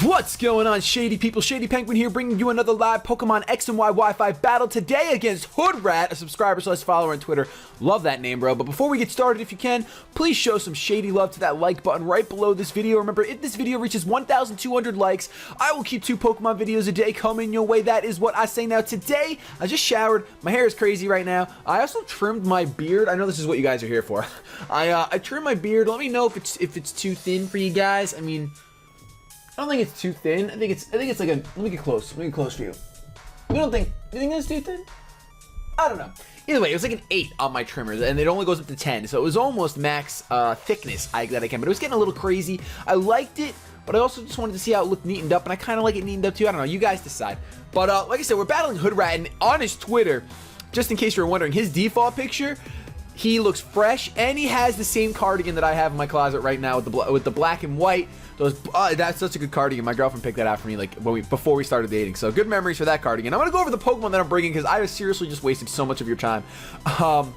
What's going on, Shady people? ShadyPenguinn here, bringing you another live Pokemon X and Y Wi-Fi battle today against Hoodrat, a subscriber/follower on Twitter. Love that name, bro. But before we get started, if you can, please show some shady love to that like button right below this video. Remember, if this video reaches 1,200 likes, I will keep 2 Pokemon videos a day coming your way. That is what I say. Now, today, I just showered. My hair is crazy right now. I also trimmed my beard. I know this is what you guys are here for. I trimmed my beard. Let me know if it's too thin for you guys. I mean, I don't think it's too thin. I think it's like a. Let me get close. Let me get close for you. You think it's too thin? I don't know. Either way, it was like an 8 on my trimmer, and it only goes up to 10, so it was almost max thickness that I can. But it was getting a little crazy. I liked it, but I also just wanted to see how it looked neatened up, and I kind of like it neatened up too. I don't know. You guys decide. But like I said, we're battling Hoodrat, and on his Twitter, just in case you're wondering, his default picture, he looks fresh, and he has the same cardigan that I have in my closet right now with the black and white. That's such a good cardigan. My girlfriend picked that out for me like before we started dating. So good memories for that cardigan. I'm gonna go over the Pokemon that I'm bringing because I have seriously just wasted so much of your time. So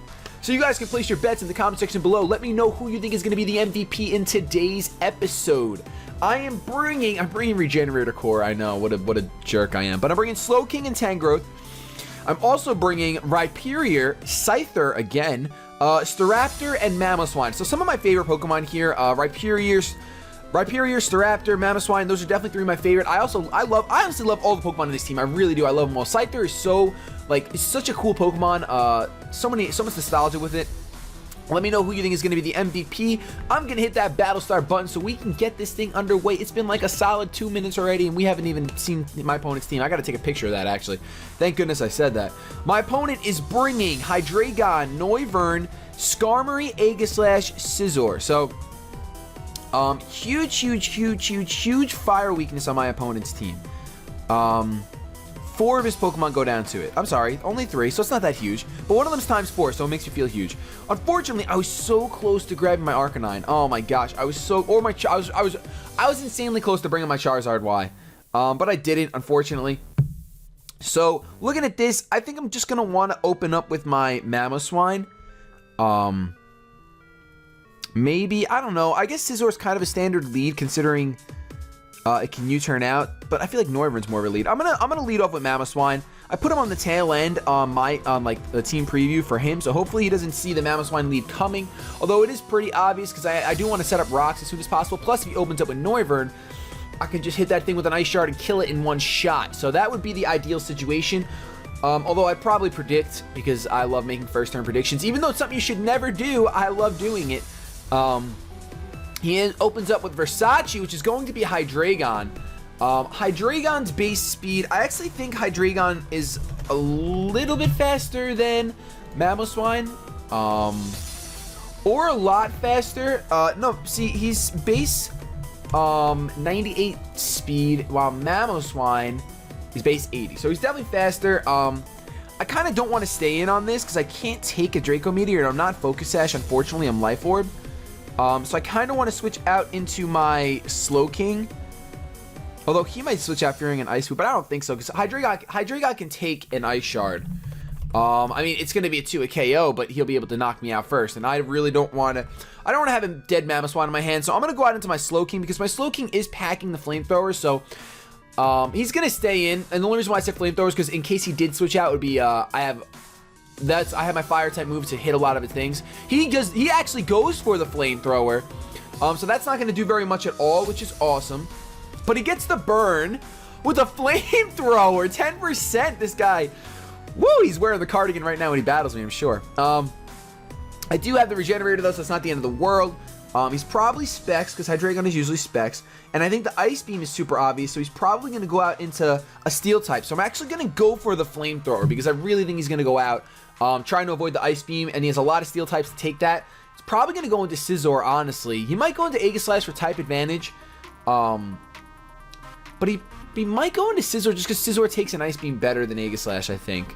you guys can place your bets in the comment section below. Let me know who you think is gonna be the MVP in today's episode. I'm bringing Regenerator Core. I know what a jerk I am, but I'm bringing Slowking and Tangrowth. I'm also bringing Rhyperior, Scyther again, Staraptor, and Mamoswine. So some of my favorite Pokemon here, Rhyperior, Staraptor, Mamoswine, those are definitely 3 of my favorite. I honestly love all the Pokemon in this team. I really do. I love them all. Scyther is it's such a cool Pokemon. So much nostalgia with it. Let me know who you think is going to be the MVP. I'm going to hit that battle start button so we can get this thing underway. It's been like a solid 2 minutes already, and we haven't even seen my opponent's team. I got to take a picture of that, actually. Thank goodness I said that. My opponent is bringing Hydreigon, Noivern, Skarmory, Aegislash, Scizor. So, huge fire weakness on my opponent's team. 4 of his Pokemon go down to it. I'm sorry, only 3, so it's not that huge. But one of them's times 4, so it makes me feel huge. Unfortunately, I was so close to grabbing my Arcanine. Oh my gosh, I was insanely close to bringing my Charizard Y. But I didn't, unfortunately. So, looking at this, I think I'm just gonna want to open up with my Mamoswine. Maybe, I don't know. I guess Scizor's kind of a standard lead considering it can U-turn out, but I feel like Noivern's more of a lead. I'm gonna lead off with Mamoswine. I put him on the tail end on like the team preview for him, so hopefully he doesn't see the Mamoswine lead coming. Although it is pretty obvious because I do want to set up rocks as soon as possible. Plus, if he opens up with Noivern, I can just hit that thing with an Ice Shard and kill it in one shot. So that would be the ideal situation. Although I'd probably predict, because I love making first turn predictions, even though it's something you should never do, I love doing it. He opens up with Versace, which is going to be Hydreigon. Hydreigon's base speed, I actually think Hydreigon is a little bit faster than Mamoswine. Or a lot faster. No, see, he's base 98 speed, while Mamoswine is base 80. So he's definitely faster. I kind of don't want to stay in on this because I can't take a Draco Meteor and I'm not Focus Sash. Unfortunately, I'm Life Orb. So I kind of want to switch out into my Slowking. Although he might switch out fearing an Ice Swoop, but I don't think so because Hydreigon can take an Ice Shard. I mean, it's going to be a KO, but he'll be able to knock me out first. And I really don't want to. I don't want to have a dead Mamoswine in my hand, so I'm going to go out into my Slowking because my Slowking is packing the Flamethrower. So he's going to stay in. And the only reason why I said Flamethrower is because in case he did switch out, it would be I have my fire type move to hit a lot of his things. He actually goes for the Flamethrower. So that's not going to do very much at all, which is awesome. But he gets the burn with a Flamethrower. 10%, this guy. Woo, he's wearing the cardigan right now when he battles me, I'm sure. I do have the Regenerator though, so it's not the end of the world. He's probably Specs, because Hydreigon is usually Specs. And I think the Ice Beam is super obvious, so he's probably going to go out into a Steel type. So I'm actually going to go for the Flamethrower, because I really think he's going to go out trying to avoid the Ice Beam, and he has a lot of Steel types to take that. He's probably going to go into Scizor, honestly. He might go into Aegislash for type advantage. But he might go into Scizor just because Scizor takes an Ice Beam better than Aegislash, I think.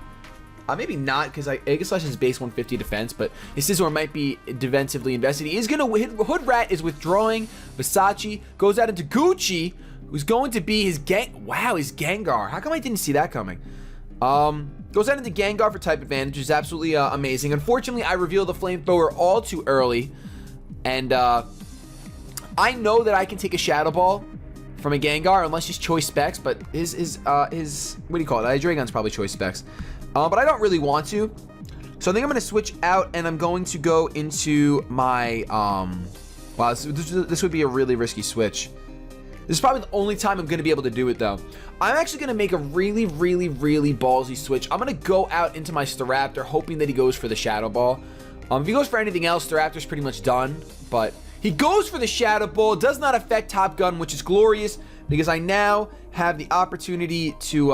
Maybe not, because Aegislash is base 150 defense, but his Scizor might be defensively invested. He is going to hit. Hoodrat is withdrawing. Versace goes out into Gucci, who's going to be his his Gengar. How come I didn't see that coming? Goes out into Gengar for type advantage, which is absolutely amazing. Unfortunately, I revealed the Flamethrower all too early, and I know that I can take a Shadow Ball from a Gengar unless he's choice specs, but his what do you call it? Dragon's probably choice specs. But I don't really want to. So I think I'm going to switch out and I'm going to go into my wow, this would be a really risky switch. This is probably the only time I'm going to be able to do it, though. I'm actually going to make a really ballsy switch. I'm going to go out into my Staraptor, hoping that he goes for the Shadow Ball. If he goes for anything else, Staraptor's pretty much done. But he goes for the Shadow Ball. It does not affect Top Gun, which is glorious, because I now have the opportunity to,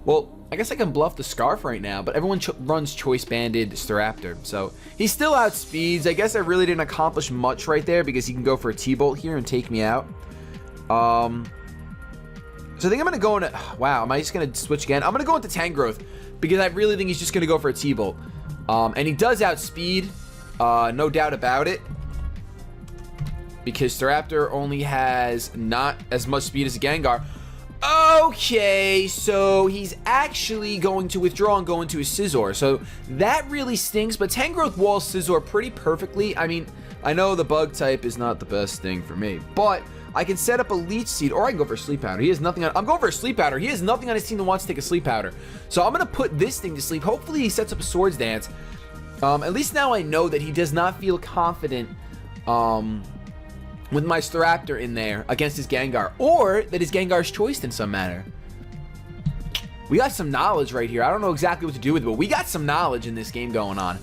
well, I guess I can bluff the Scarf right now, but everyone runs Choice Banded Staraptor. So he still outspeeds. I guess I really didn't accomplish much right there because he can go for a T-Bolt here and take me out. So I think I'm going to go into... Wow, am I just going to switch again? I'm going to go into Tangrowth because I really think he's just going to go for a T-Bolt. And he does outspeed, no doubt about it. Because Staraptor only has not as much speed as a Gengar. Okay, so he's actually going to withdraw and go into his Scizor. So that really stinks, but Tangrowth walls Scizor pretty perfectly. I mean, I know the bug type is not the best thing for me, but I can set up a Leech Seed, or I can go for a Sleep Powder. He has nothing on... I'm going for a Sleep Powder. He has nothing on his team that wants to take a Sleep Powder. So I'm going to put this thing to sleep. Hopefully he sets up a Swords Dance. At least now I know that he does not feel confident, with my Staraptor in there against his Gengar, or that his Gengar's choiced in some manner. We got some knowledge right here. I don't know exactly what to do with it, but we got some knowledge in this game going on.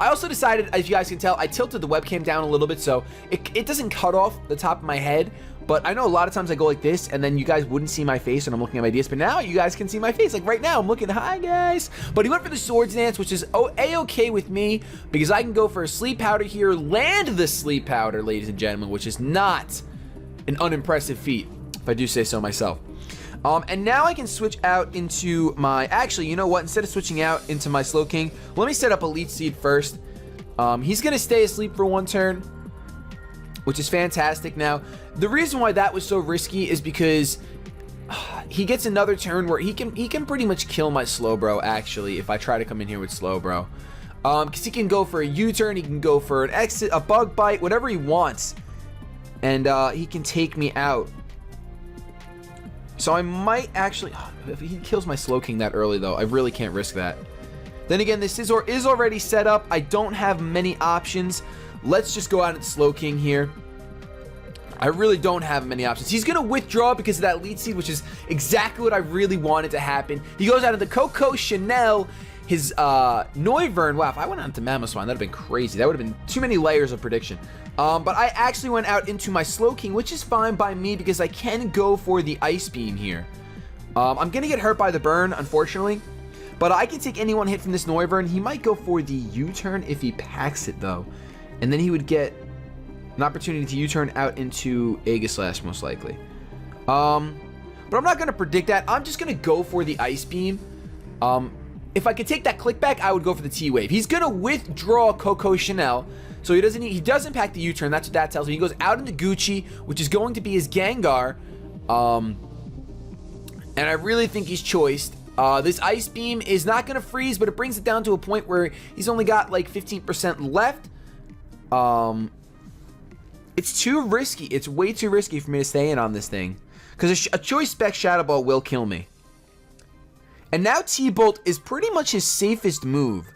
I also decided, as you guys can tell, I tilted the webcam down a little bit so it doesn't cut off the top of my head. But I know a lot of times I go like this, and then you guys wouldn't see my face when I'm looking at my DS. But now you guys can see my face. Like right now, I'm looking, hi guys. But he went for the Swords Dance, which is A-okay with me, because I can go for a Sleep Powder here, land the Sleep Powder, ladies and gentlemen, which is not an unimpressive feat, if I do say so myself. And now I can switch out into my... Actually, you know what? Instead of switching out into my Slowking, let me set up a Leech Seed first. He's going to stay asleep for one turn, which is fantastic. Now, the reason why that was so risky is because he gets another turn where he can pretty much kill my Slowbro, actually, if I try to come in here with Slowbro. Because he can go for a U-turn, he can go for an exit, a Bug Bite, whatever he wants. And he can take me out. So I might actually... if he kills my Slowking that early, though, I really can't risk that. Then again, this Scizor is already set up. I don't have many options. Let's just go out into Slowking here. I really don't have many options. He's going to withdraw because of that Leech Seed, which is exactly what I really wanted to happen. He goes out into Coco Chanel, his Noivern. Wow, if I went out into Mamoswine, that would have been crazy. That would have been too many layers of prediction. But I actually went out into my Slowking, which is fine by me because I can go for the Ice Beam here. I'm going to get hurt by the burn, unfortunately. But I can take any one hit from this Noivern. He might go for the U-turn if he packs it, though. And then he would get an opportunity to U-turn out into Aegislash, most likely. But I'm not going to predict that. I'm just going to go for the Ice Beam. If I could take that click back, I would go for the T-Wave. He's going to withdraw Coco Chanel. So he doesn't pack the U-turn. That's what that tells me. He goes out into Gucci, which is going to be his Gengar. And I really think he's choiced. This Ice Beam is not going to freeze, but it brings it down to a point where he's only got like 15% left. It's too risky. It's way too risky for me to stay in on this thing. Because a Choice Spec Shadow Ball will kill me. And now T-Bolt is pretty much his safest move.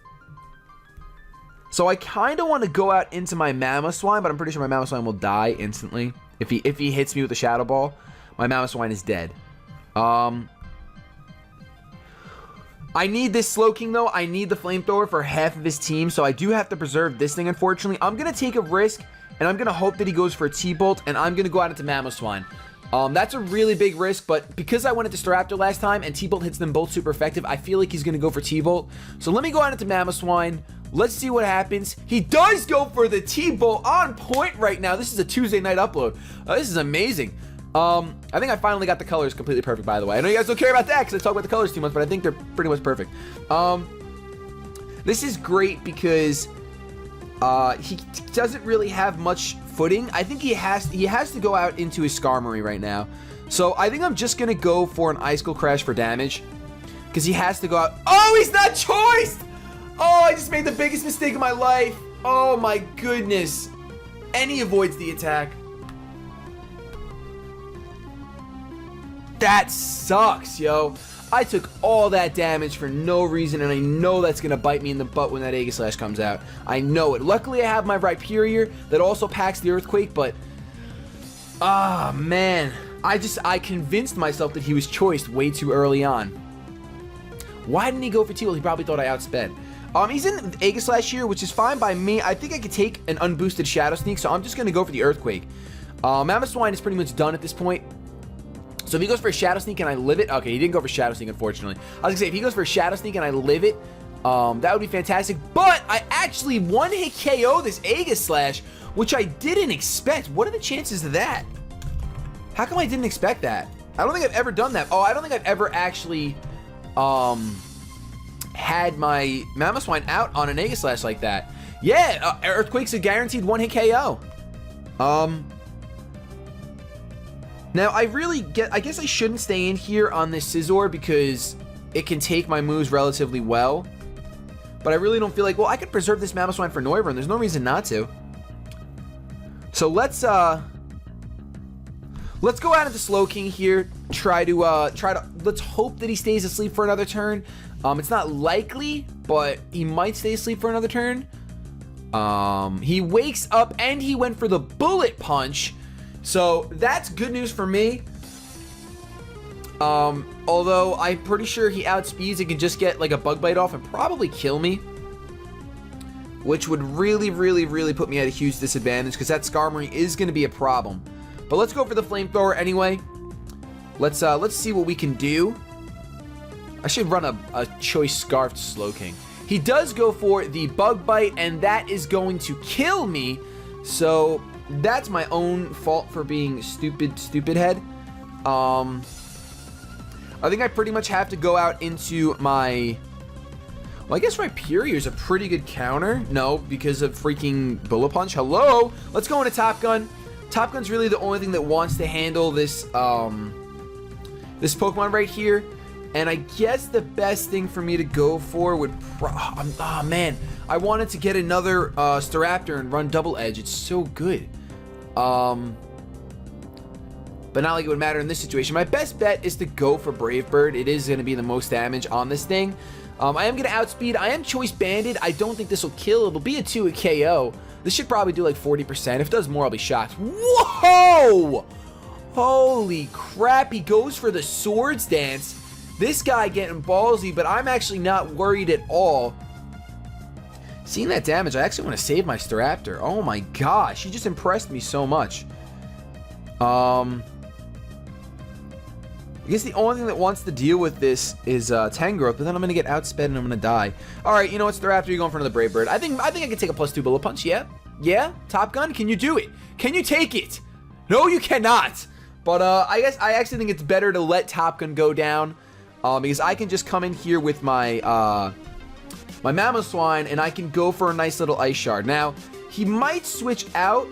So I kind of want to go out into my Mamoswine, but I'm pretty sure my Mamoswine will die instantly. If he hits me with a Shadow Ball, my Mamoswine is dead. I need this Slowking, though. I need the Flamethrower for half of his team, so I do have to preserve this thing, unfortunately. I'm going to take a risk, and I'm going to hope that he goes for a T-Bolt, and I'm going to go out into Mamoswine. That's a really big risk, but because I went into Staraptor last time, and T-Bolt hits them both super effective, I feel like he's going to go for T-Bolt. So let me go out into Mamoswine. Let's see what happens. He does go for the T-Bolt on point right now. This is a Tuesday night upload. This is amazing. I think I finally got the colors completely perfect, by the way. I know you guys don't care about that because I talk about the colors too much, but I think they're pretty much perfect. This is great because he doesn't really have much footing. I think he has to go out into his Skarmory right now. So I think I'm just going to go for an Icicle Crash for damage because he has to go out. Oh, he's not choiced! Oh, I just made the biggest mistake of my life. Oh my goodness. And he avoids the attack. That sucks, yo. I took all that damage for no reason, and I know that's going to bite me in the butt when that Aegislash comes out. I know it. Luckily, I have my Rhyperior that also packs the Earthquake, but... ah, man. I convinced myself that he was choiced way too early on. Why didn't he go for T? Well, he probably thought I outsped. He's in Aegislash here, which is fine by me. I think I could take an unboosted Shadow Sneak, so I'm just going to go for the Earthquake. Mamoswine is pretty much done at this point. So if he goes for a Shadow Sneak and I live it... okay, he didn't go for Shadow Sneak, unfortunately. I was going to say, if he goes for a Shadow Sneak and I live it, that would be fantastic. But I actually one-hit KO this Aegislash, which I didn't expect. What are the chances of that? How come I didn't expect that? I don't think I've ever done that. Oh, I don't think I've ever actually had my Mamoswine out on an Aegislash like that. Yeah, Earthquake's a guaranteed one-hit KO. Now, I guess I shouldn't stay in here on this Scizor because it can take my moves relatively well. But I really don't feel like, well, I could preserve this Mamoswine for Noivern. There's no reason not to. So let's go out into Slowking here. Let's hope that he stays asleep for another turn. It's not likely, but he might stay asleep for another turn. He wakes up and he went for the Bullet Punch. So that's good news for me. Although I'm pretty sure he outspeeds and can just get like a Bug Bite off and probably kill me. Which would really, really, really put me at a huge disadvantage because that Skarmory is going to be a problem. But let's go for the Flamethrower anyway. Let's see what we can do. I should run a Choice Scarf to Slowking. He does go for the Bug Bite, and that is going to kill me. So that's my own fault for being stupid head. I think I pretty much have to go out into my... well, I guess Rhyperior is a pretty good counter. No, because of freaking Bullet Punch. Hello? Let's go into Top Gun. Top Gun's really the only thing that wants to handle this, this Pokemon right here. And I guess the best thing for me to go for would oh, man. I wanted to get another Staraptor and run Double Edge. It's so good. But not like it would matter in this situation. My best bet is to go for Brave Bird. It is going to be the most damage on this thing. I am going to outspeed. I am Choice Banded. I don't think this will kill. It'll be a 2-hit KO. This should probably do like 40%. If it does more, I'll be shocked. Whoa! Holy crap. He goes for the Swords Dance. This guy getting ballsy, but I'm actually not worried at all. Seeing that damage, I actually want to save my Staraptor. Oh my gosh. He just impressed me so much. I guess the only thing that wants to deal with this is Tangrowth, but then I'm going to get outsped and I'm going to die. Alright, you know what, Staraptor, you're going for another Brave Bird. I think I can take a +2 Bullet Punch, yeah? Yeah? Top Gun, can you do it? Can you take it? No, you cannot! But I guess I actually think it's better to let Top Gun go down, because I can just come in here with my, my Mamoswine, and I can go for a nice little Ice Shard. Now, he might switch out.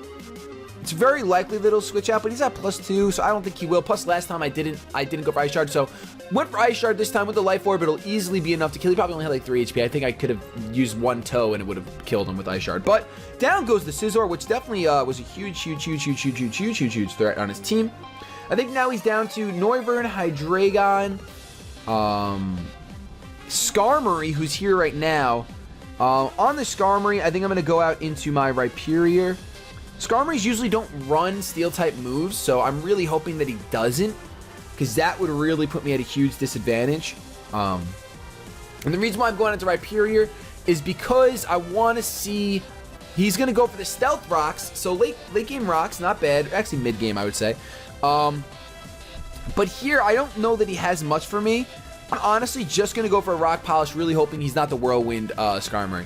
It's very likely that he'll switch out, but he's at +2, so I don't think he will. Plus, last time I didn't go for Ice Shard, so went for Ice Shard this time with the Life Orb. It'll easily be enough to kill. He probably only had like 3 HP. I think I could have used one toe and it would have killed him with Ice Shard. But down goes the Scizor, which definitely was a huge threat on his team. I think now he's down to Noivern, Hydreigon, Skarmory, who's here right now. On the Skarmory, I think I'm going to go out into my Rhyperior. Skarmories usually don't run Steel-type moves, so I'm really hoping that he doesn't, because that would really put me at a huge disadvantage. And the reason why I'm going into Rhyperior is because I want to see... he's going to go for the Stealth Rocks, so late game Rocks, not bad. Actually, mid game, I would say. But here, I don't know that he has much for me. I'm honestly just going to go for a Rock Polish, really hoping he's not the Whirlwind Skarmory.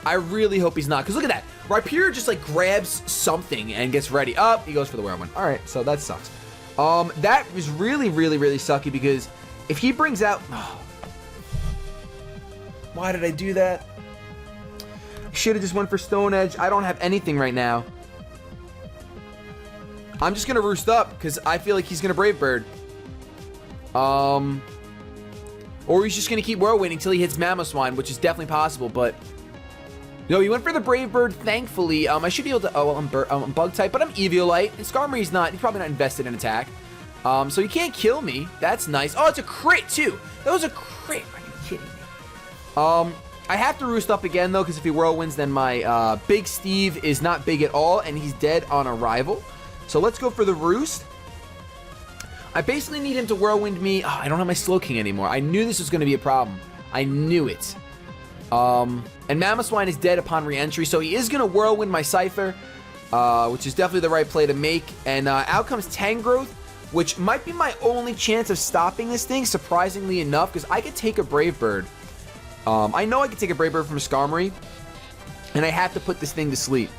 I really hope he's not, because look at that. Rhyperior just like grabs something and gets ready. Up, he goes for the Whirlwind. All right, so that sucks. That was really sucky, because if he brings out... oh, why did I do that? Should have just went for Stone Edge. I don't have anything right now. I'm just going to Roost Up, because I feel like he's going to Brave Bird. Or he's just going to keep Whirlwind until he hits Mamoswine, which is definitely possible, but... no, he went for the Brave Bird, thankfully. I should be able to... oh, well, I'm Bug-type, but I'm Eviolite. And Skarmory's not... he's probably not invested in attack. So he can't kill me. That's nice. Oh, it's a crit, too. That was a crit. Are you kidding me? I have to roost up again, though, because if he whirlwinds, then my Big Steve is not big at all, and he's dead on arrival. So let's go for the roost. I basically need him to whirlwind me. Oh, I don't have my Slow King anymore. I knew this was going to be a problem. I knew it. And Mamoswine is dead upon re-entry, so he is going to whirlwind my Scyther, which is definitely the right play to make. And out comes Tangrowth, which might be my only chance of stopping this thing, surprisingly enough, because I could take a Brave Bird. I know I could take a Brave Bird from a Skarmory, and I have to put this thing to sleep,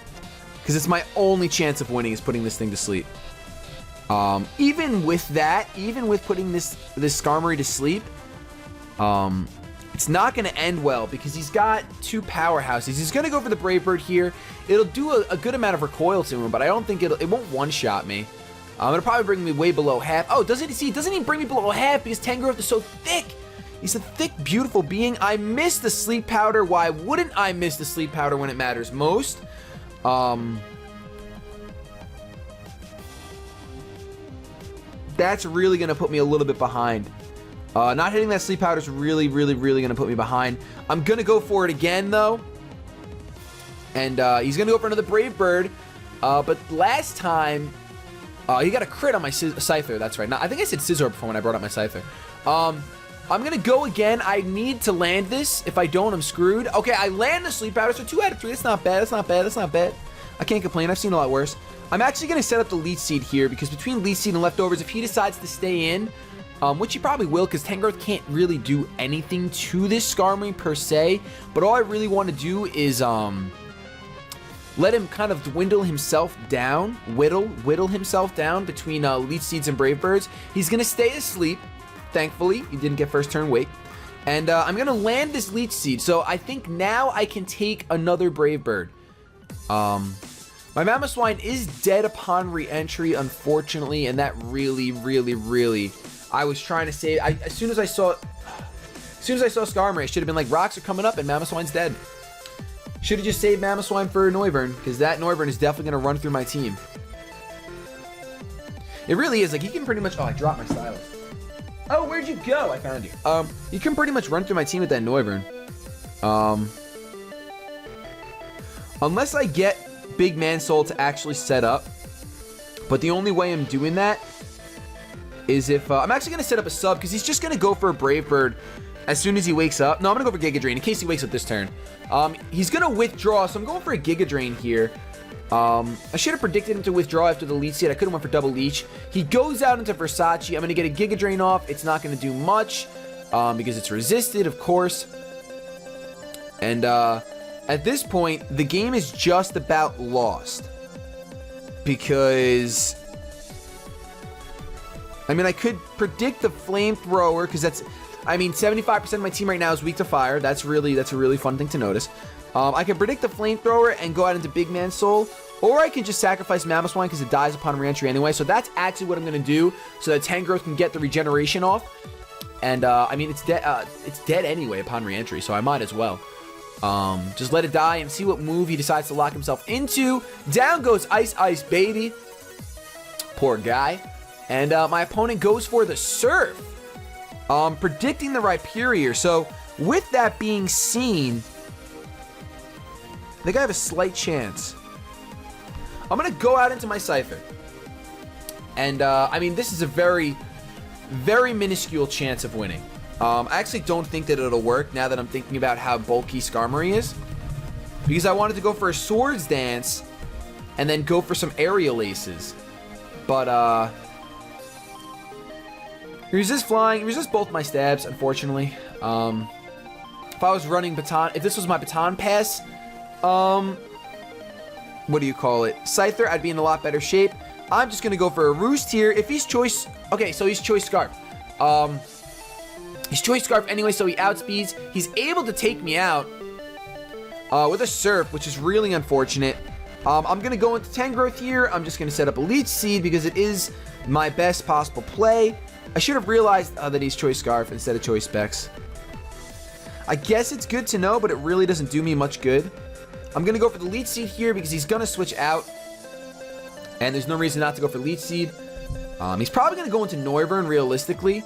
because it's my only chance of winning is putting this thing to sleep. Even with that, even with putting this Skarmory to sleep, it's not going to end well because he's got two powerhouses. He's going to go for the Brave Bird here. It'll do a good amount of recoil to him, but I don't think it won't one-shot me. It'll probably bring me way below half. Oh, doesn't even bring me below half because Tangrowth is so thick. He's a thick, beautiful being. I missed the Sleep Powder. Why wouldn't I miss the Sleep Powder when it matters most? That's really going to put me a little bit behind. Not hitting that Sleep Powder is really going to put me behind. I'm going to go for it again, though. And he's going to go for another Brave Bird. But last time, he got a crit on my Scyther. That's right. I think I said Scizor before when I brought up my Scyther. I'm going to go again. I need to land this. If I don't, I'm screwed. Okay, I land the Sleep Powder, so 2 out of 3. That's not bad. That's not bad. That's not bad. I can't complain. I've seen a lot worse. I'm actually going to set up the Leech Seed here because between Leech Seed and Leftovers, if he decides to stay in, which he probably will because Tangrowth can't really do anything to this Skarmory per se, but all I really want to do is let him kind of dwindle himself down, whittle himself down between Leech Seeds and Brave Birds. He's going to stay asleep. Thankfully, he didn't get first turn wake. And I'm going to land this Leech Seed. So I think now I can take another Brave Bird. My Mamoswine is dead upon re-entry, unfortunately. And that really, I was trying to save. As soon as I saw Skarmory, I should have been like, rocks are coming up and Mamoswine's dead. Should have just saved Mamoswine for Noivern, because that Noivern is definitely going to run through my team. It really is. Like, he can pretty much... Oh, I dropped my stylus. Oh, where'd you go? I found you. You can pretty much run through my team with that Noivern. Unless I get Big Man Soul to actually set up. But the only way I'm doing that is if... I'm actually going to set up a sub, because he's just going to go for a Brave Bird as soon as he wakes up. No, I'm going to go for Giga Drain in case he wakes up this turn. He's going to withdraw, so I'm going for a Giga Drain here. I should have predicted him to withdraw after the Leech Seed. I could have went for double Leech. He goes out into Versace. I'm going to get a Giga Drain off. It's not going to do much because it's resisted, of course. And at this point, the game is just about lost. Because... I mean, I could predict the Flamethrower because that's... I mean, 75% of my team right now is weak to fire. That's a really fun thing to notice. I can predict the Flamethrower and go out into Big Man Soul, or I can just sacrifice Mamoswine because it dies upon re-entry anyway. So that's actually what I'm going to do so that Tangrowth can get the regeneration off. And, I mean, it's dead anyway upon re-entry, so I might as well. Just let it die and see what move he decides to lock himself into. Down goes Ice Ice Baby. Poor guy. And my opponent goes for the Surf. Predicting the Rhyperior. So, with that being seen, I think I have a slight chance. I'm going to go out into my Scyther. And, I mean, this is a very minuscule chance of winning. I actually don't think that it'll work now that I'm thinking about how bulky Skarmory is. Because I wanted to go for a Swords Dance and then go for some Aerial Aces. But, he resists flying. He resists both my stabs, unfortunately. If I was running Baton... If this was my Baton Pass... what do you call it? Scyther, I'd be in a lot better shape. I'm just going to go for a Roost here. If he's Choice... Okay, so he's Choice Scarf. He's Choice Scarf anyway, so he outspeeds. He's able to take me out with a Surf, which is really unfortunate. I'm going to go into Tangrowth here. I'm just going to set up a Leech Seed because it is my best possible play. I should have realized that he's Choice Scarf instead of Choice Specs. I guess it's good to know, but it really doesn't do me much good. I'm going to go for the Leech Seed here because he's going to switch out. And there's no reason not to go for Leech Seed. He's probably going to go into Noivern, realistically.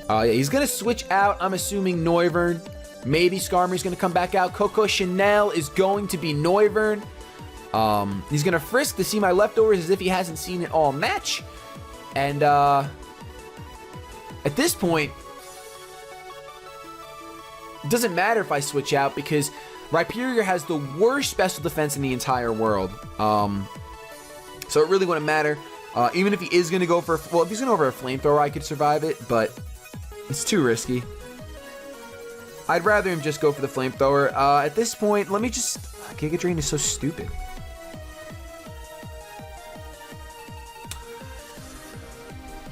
Yeah, he's going to switch out. I'm assuming Noivern. Maybe Skarmory's going to come back out. Coco Chanel is going to be Noivern. He's going to Frisk to see my leftovers as if he hasn't seen it all match. And at this point, it doesn't matter if I switch out because Rhyperior has the worst special defense in the entire world. So it really wouldn't matter. Even if he is going to go for... Well, if he's going to go for a Flamethrower, I could survive it, but it's too risky. I'd rather him just go for the Flamethrower. At this point, let me just... Giga Drain is so stupid.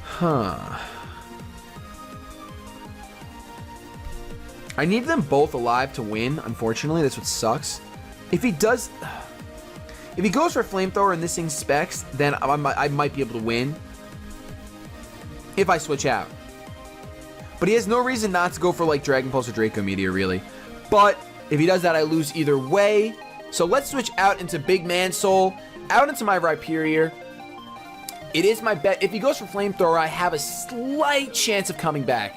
Huh. I need them both alive to win, unfortunately. That's what sucks. If he does... If he goes for a Flamethrower and this thing specs, then I might be able to win. If I switch out. But he has no reason not to go for, like, Dragon Pulse or Draco Meteor, really. But if he does that, I lose either way. So let's switch out into Big Man Soul. Out into my Rhyperior. It is my bet. If he goes for Flamethrower, I have a slight chance of coming back.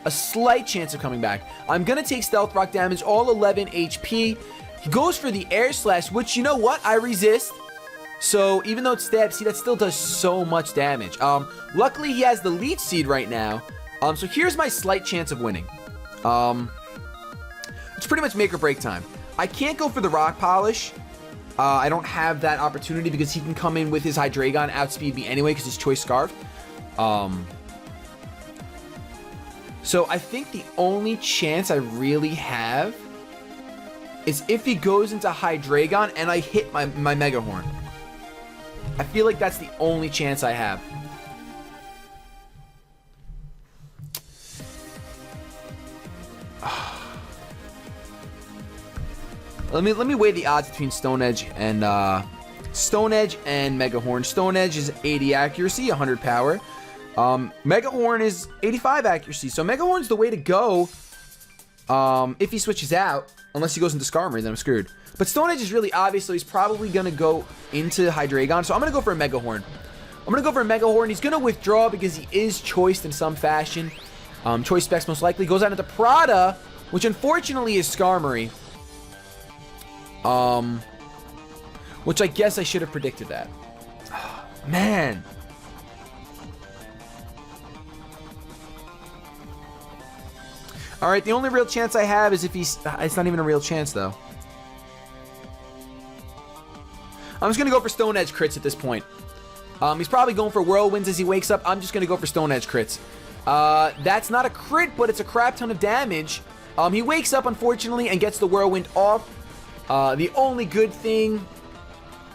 A slight chance of coming back. I'm going to take Stealth Rock damage, all 11 HP. He goes for the Air Slash, which, you know what? I resist. So, even though it's stab, see, that still does so much damage. Luckily, he has the Leech Seed right now. So, here's my slight chance of winning. It's pretty much make or break time. I can't go for the Rock Polish. I don't have that opportunity because he can come in with his Hydreigon, outspeed me anyway because his Choice Scarf. So, I think the only chance I really have is if he goes into Hydreigon and I hit my Mega Horn. I feel like that's the only chance I have. Let me weigh the odds between Stone Edge and Mega Horn. Stone Edge is 80 accuracy, 100 power. Mega Horn is 85 accuracy. So Mega Horn's the way to go if he switches out. Unless he goes into Skarmory, then I'm screwed. But Stone Edge is really obvious, so he's probably going to go into Hydreigon. So I'm going to go for a Mega Horn. I'm going to go for a Mega Horn. He's going to withdraw because he is choiced in some fashion. Choice specs most likely. Goes out into Prada, which unfortunately is Skarmory. Which I guess I should have predicted that. Man. Alright, the only real chance I have is if he's... It's not even a real chance, though. I'm just going to go for Stone Edge crits at this point. He's probably going for Whirlwinds as he wakes up. I'm just going to go for Stone Edge crits. That's not a crit, but it's a crap ton of damage. He wakes up, unfortunately, and gets the Whirlwind off. The only good thing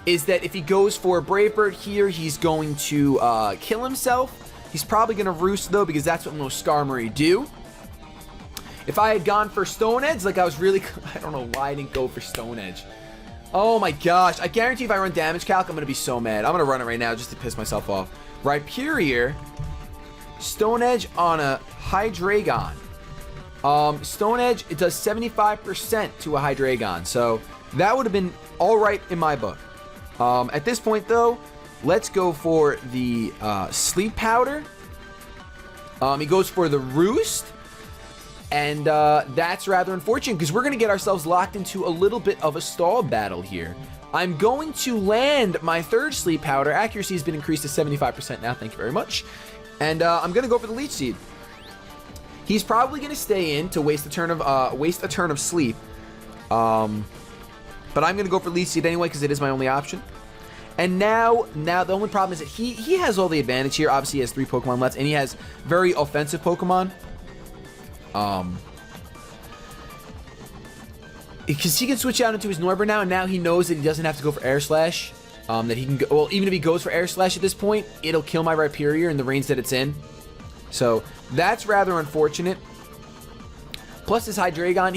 is that if he goes for a Brave Bird here, he's going to kill himself. He's probably going to Roost, though, because that's what most Skarmory do. If I had gone for Stone Edge, like I was really... I don't know why I didn't go for Stone Edge. Oh my gosh. I guarantee if I run Damage Calc, I'm going to be so mad. I'm going to run it right now just to piss myself off. Rhyperior. Stone Edge on a Hydreigon. Stone Edge, it does 75% to a Hydreigon. So that would have been alright in my book. At this point, though, let's go for the Sleep Powder. He goes for the Roost. And that's rather unfortunate because we're going to get ourselves locked into a little bit of a stall battle here. I'm going to land my third Sleep Powder. Accuracy has been increased to 75% now. Thank you very much. And I'm going to go for the Leech Seed. He's probably going to stay in to waste a turn of sleep. But I'm going to go for Leech Seed anyway because it is my only option. And now the only problem is that he has all the advantage here. Obviously, he has 3 Pokemon left, and he has very offensive Pokemon. Because he can switch out into his Noivern now, and now he knows that he doesn't have to go for Air Slash. That he can go, well, even if he goes for Air Slash at this point, it'll kill my Rhyperior in the range that it's in. So that's rather unfortunate. Plus his Hydreigon,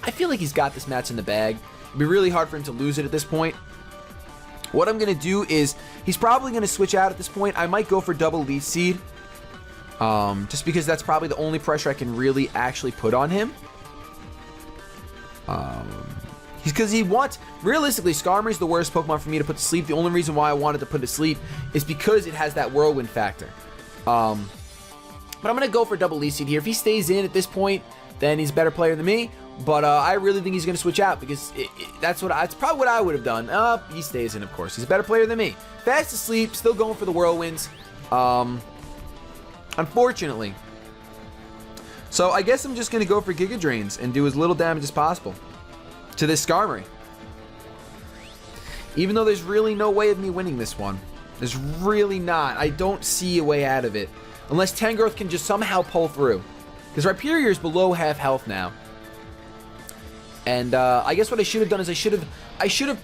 I feel like he's got this match in the bag. It'd be really hard for him to lose it at this point. What I'm gonna do is he's probably gonna switch out at this point. I might go for double Leech Seed. Just because that's probably the only pressure I can really actually put on him. Because he wants, realistically, Skarmory's the worst Pokemon for me to put to sleep. The only reason why I wanted to put it to sleep is because it has that Whirlwind factor. But I'm going to go for double Leaf Seed here. If he stays in at this point, then he's a better player than me. But I really think he's going to switch out because that's probably what I would have done. He stays in, of course. He's a better player than me. Fast asleep, still going for the Whirlwinds. Unfortunately. So I guess I'm just going to go for Giga Drains and do as little damage as possible to this Skarmory. Even though there's really no way of me winning this one. There's really not. I don't see a way out of it. Unless Tangrowth can just somehow pull through. Because Rhyperior is below half health now. And I guess what I should have done is I should have...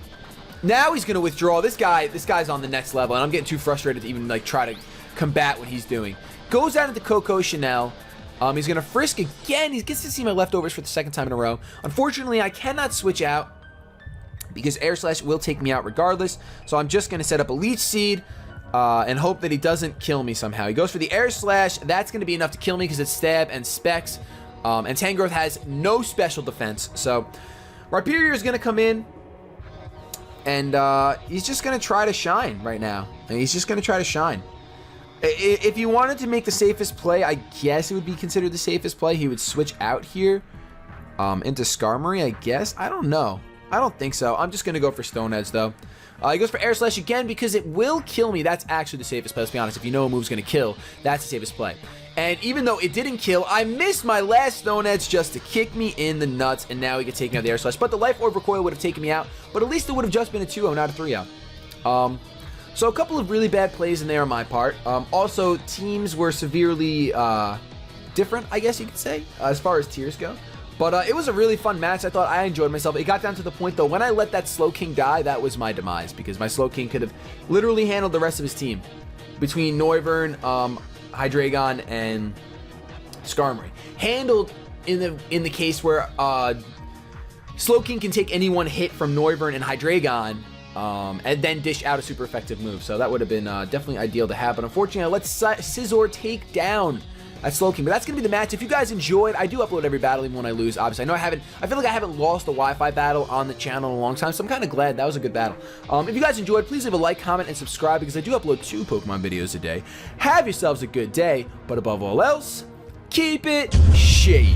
Now he's going to withdraw. This guy's on the next level. And I'm getting too frustrated to even like try to combat what he's doing. Goes out into Coco Chanel. He's going to Frisk again. He gets to see my leftovers for the second time in a row. Unfortunately, I cannot switch out because Air Slash will take me out regardless. So I'm just going to set up a Leech Seed and hope that he doesn't kill me somehow. He goes for the Air Slash. That's going to be enough to kill me because it's Stab and Specs. And Tangrowth has no special defense. So Rhyperior is going to come in. And he's just going to try to shine right now. And he's just going to try to shine. If you wanted to make the safest play, I guess it would be considered the safest play. He would switch out here into Skarmory, I guess. I don't know. I don't think so. I'm just going to go for Stone Edge, though. He goes for Air Slash again because it will kill me. That's actually the safest play, let's be honest. If you know a move's going to kill, that's the safest play. And even though it didn't kill, I missed my last Stone Edge just to kick me in the nuts, and now he could take me out the Air Slash. But the Life Orb Recoil would have taken me out, but at least it would have just been a 2-0, not a 3-0. So a couple of really bad plays in there on my part. Also, teams were severely different, I guess you could say, as far as tiers go. But it was a really fun match. I thought I enjoyed myself. It got down to the point, though, when I let that Slowking die, that was my demise. Because my Slowking could have literally handled the rest of his team. Between Noivern, Hydreigon, and Skarmory. Handled in the case where Slowking can take any one hit from Noivern and Hydreigon. And then dish out a super effective move. So that would have been definitely ideal to have. But unfortunately, I let Scizor take down that Slowking. But that's going to be the match. If you guys enjoyed, I do upload every battle even when I lose. Obviously, I feel like I haven't lost a Wi-Fi battle on the channel in a long time. So I'm kind of glad that was a good battle. If you guys enjoyed, please leave a like, comment, and subscribe because I do upload 2 Pokemon videos a day. Have yourselves a good day. But above all else, keep it shady.